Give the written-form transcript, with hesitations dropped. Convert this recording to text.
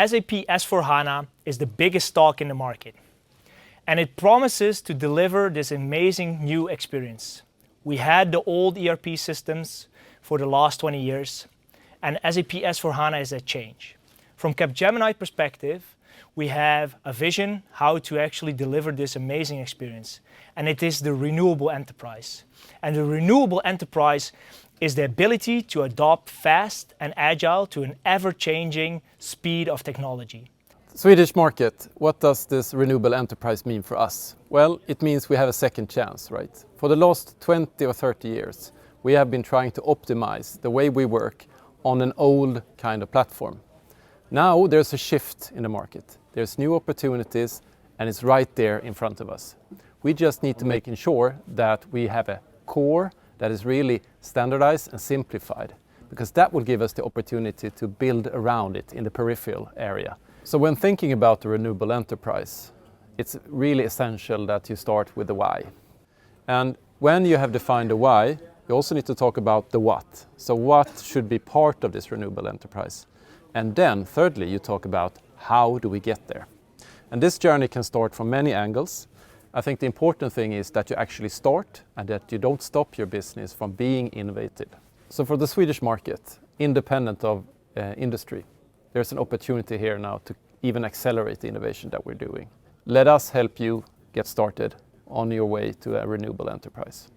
SAP S/4HANA is the biggest stock in the market, and it promises to deliver this amazing new experience. We had the old ERP systems for the last 20 years, and SAP S/4HANA is a change. From Capgemini perspective, we have a vision how to actually deliver this amazing experience, and it is the renewable enterprise. And the renewable enterprise is the ability to adopt fast and agile to an ever-changing speed of technology. Swedish market, what does this renewable enterprise mean for us? Well, it means we have a second chance, right? For the last 20 or 30 years, we have been trying to optimize the way we work on an old kind of platform. Now there's a shift in the market. There's new opportunities, and it's right there in front of us. We just need to make sure that we have a core that is really standardized and simplified, because that will give us the opportunity to build around it in the peripheral area. So when thinking about the renewable enterprise, it's really essential that you start with the why. And when you have defined the why, you also need to talk about the what. So what should be part of this renewable enterprise? And then thirdly, you talk about how do we get there? And this journey can start from many angles. I think the important thing is that you actually start and that you don't stop your business from being innovative. So for the Swedish market, independent of industry, there's an opportunity here now to even accelerate the innovation that we're doing. Let us help you get started on your way to a renewable enterprise.